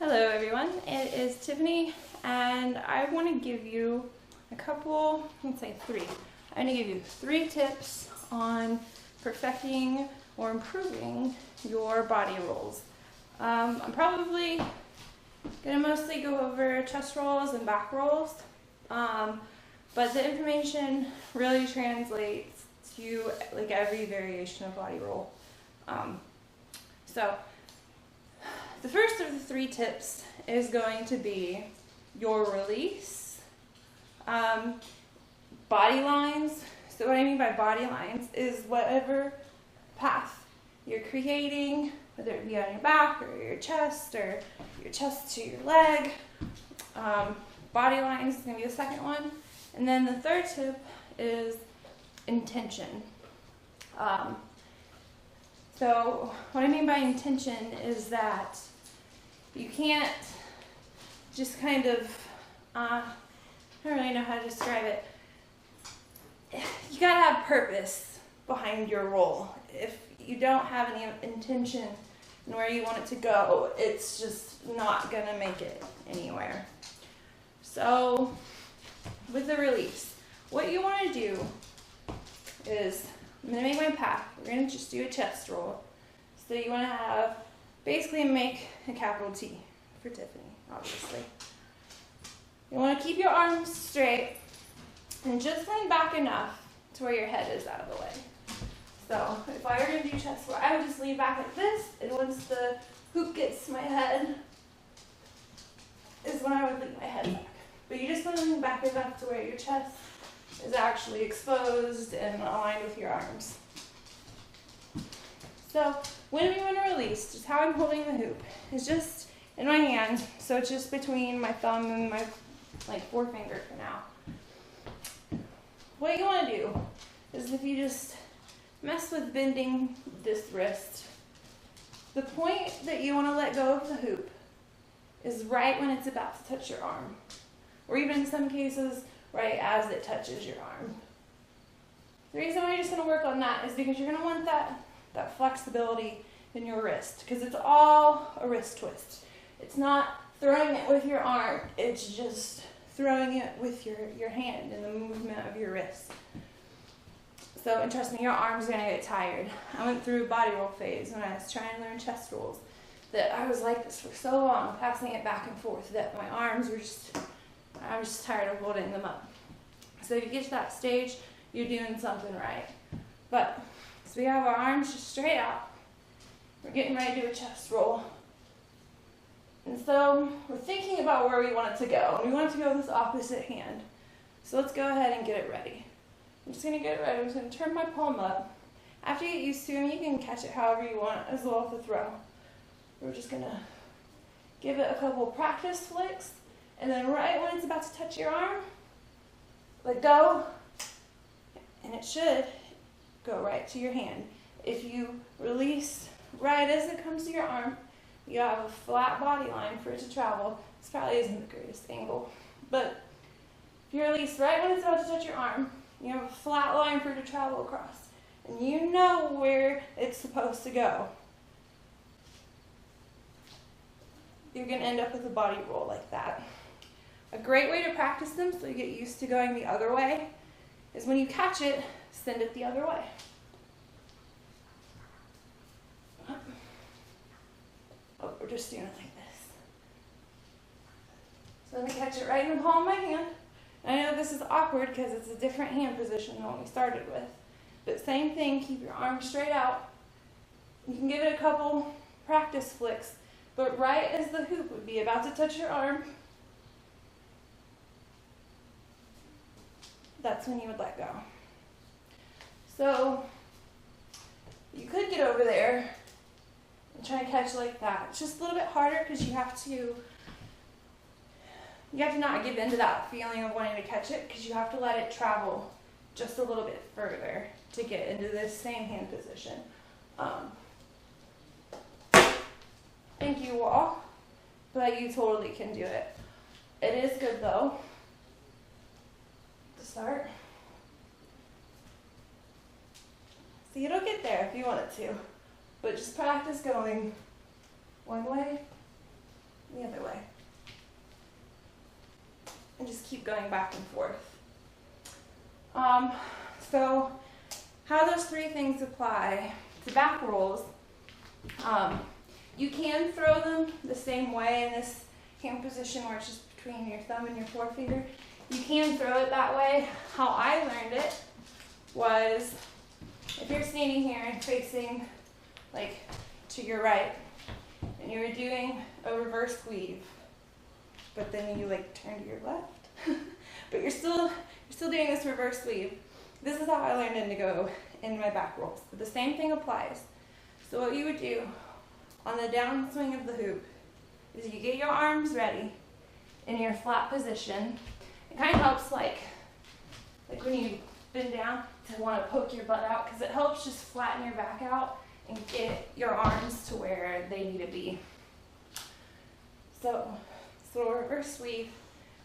Hello everyone, it is Tiffany and I want to give you a couple, let's say three. I'm going to give you 3 tips on perfecting or improving your body rolls. I'm probably going to mostly go over chest rolls and back rolls, but the information really translates to like every variation of body roll. So the first of the 3 tips is going to be your release, body lines. So what I mean by body lines is whatever path you're creating, whether it be on your back or your chest to your leg. Body lines is going to be the second one. And then the third tip is intention. So what I mean by intention is that you can't just kind of, I don't really know how to describe it. You gotta have purpose behind your roll. If you don't have any intention in where you want it to go, it's just not gonna make it anywhere. So with the release, what you wanna do is, I'm going to make my path. We're going to just do a chest roll. So you want to have, basically make a capital T for Tiffany, obviously. You want to keep your arms straight and just lean back enough to where your head is out of the way. So if I were going to do chest roll, I would just lean back like this, and once the hoop gets to my head is when I would lean my head back. But you just want to lean back enough to where your chest is actually exposed and aligned with your arms. So when we want to release, just how I'm holding the hoop is just in my hand, so it's just between my thumb and my forefinger for now. What you want to do is, if you just mess with bending this wrist, the point that you want to let go of the hoop is right when it's about to touch your arm, or even in some cases right as it touches your arm. The reason why you're just going to work on that is because you're going to want that flexibility in your wrist, because it's all a wrist twist. It's not throwing it with your arm, it's just throwing it with your hand and the movement of your wrist. So, and trust me, your arm's going to get tired. I went through a body roll phase when I was trying to learn chest rolls, that I was like this for so long, passing it back and forth, that my arms were I was just tired of holding them up. So if you get to that stage, you're doing something right. But, so we have our arms just straight out. We're getting ready to do a chest roll. And so we're thinking about where we want it to go. And we want it to go with this opposite hand. So let's go ahead and get it ready. I'm just going to get it ready. I'm just going to turn my palm up. After you get used to them, you can catch it however you want, as well as the throw. We're just going to give it a couple practice flicks. And then right when it's about to touch your arm, let go, and it should go right to your hand. If you release right as it comes to your arm, you have a flat body line for it to travel. This probably isn't the greatest angle, but if you release right when it's about to touch your arm, you have a flat line for it to travel across, and you know where it's supposed to go. You're going to end up with a body roll like that. A great way to practice them, so you get used to going the other way, is when you catch it, send it the other way. Oh, we're just doing it like this. So let me catch it right in the palm of my hand. And I know this is awkward because it's a different hand position than what we started with. But same thing, keep your arms straight out. You can give it a couple practice flicks, but right as the hoop would be about to touch your arm, that's when you would let go. So you could get over there and try to catch like that. It's just a little bit harder because you have to not give in to that feeling of wanting to catch it, because you have to let it travel just a little bit further to get into this same hand position. Thank you all, but you totally can do it. It is good though to start. See, it'll get there if you want it to, but just practice going one way, the other keep going back and forth. So how those three things apply to back rolls, you can throw them the same way in this hand position where it's just between your thumb and your forefinger. You can throw it that way. How I learned it was if you're standing here and facing like to your right and you were doing a reverse weave, but then you like turn to your left, but you're still doing this reverse weave. This is how I learned it to go in my back rolls. But the same thing applies. So what you would do on the downswing of the hoop is you get your arms ready in your flat position. It kind of helps like when you bend down to want to poke your butt out, because it helps just flatten your back out and get your arms to where they need to be. So reverse weave.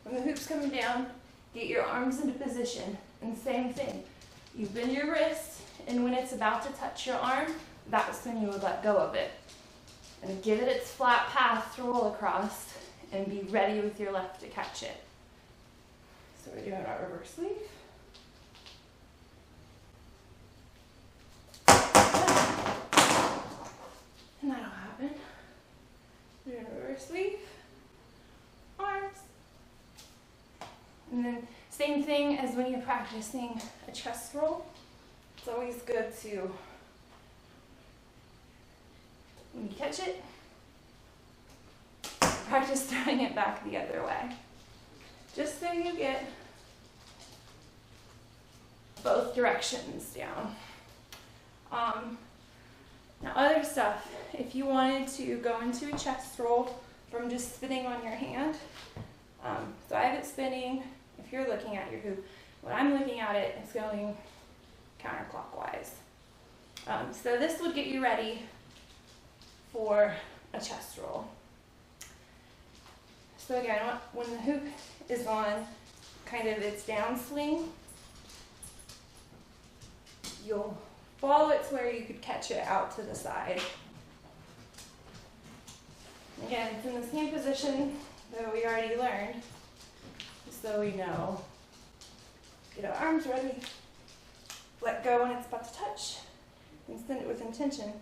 When the hoop's coming down, get your arms into position. And same thing. You bend your wrist, and when it's about to touch your arm, that's when you would let go of it. And give it its flat path to roll across, and be ready with your left to catch it. So we're doing our reverse weave. And that'll happen. We're doing a reverse weave. Arms. And then same thing as when you're practicing a chest roll. It's always good to, when you catch it, practice throwing it back the other way. Just so you get both directions down. Now other stuff, if you wanted to go into a chest roll from just spinning on your hand, so I have it spinning. If you're looking at your hoop, when I'm looking at it, it's going counterclockwise. So this would get you ready for a chest roll. So again, when the hoop is on kind of its downswing, you'll follow it to where you could catch it out to the side. Again, it's in the same position that we already learned, so we know. Get our arms ready, let go when it's about to touch, and send it with intention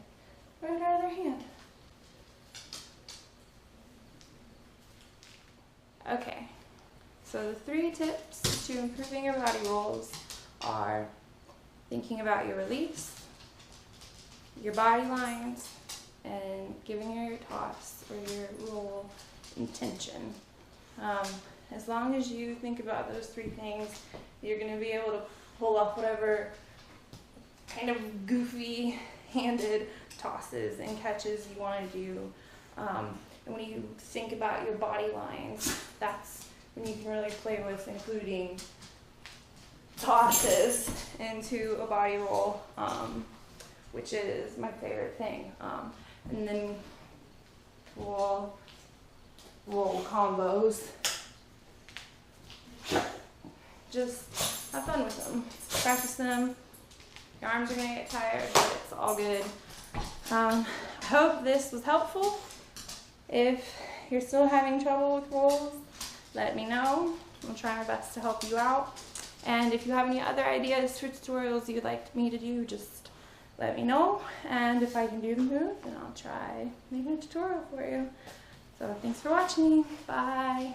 right out of their hand. Okay, so the 3 tips to improving your body rolls are thinking about your release, your body lines, and giving your toss or your roll intention. As long as you think about those 3 things, you're going to be able to pull off whatever kind of goofy handed tosses and catches you want to do. And when you think about your body lines, that's when you can really play with including tosses into a body roll, which is my favorite thing. And then we'll roll combos. Just have fun with them. Practice them. Your arms are going to get tired, but it's all good. I hope this was helpful. If you're still having trouble with rolls, let me know. I'll try my best to help you out. And if you have any other ideas for tutorials you'd like me to do, just let me know. And if I can do the move, then I'll try making a tutorial for you. So thanks for watching. Bye.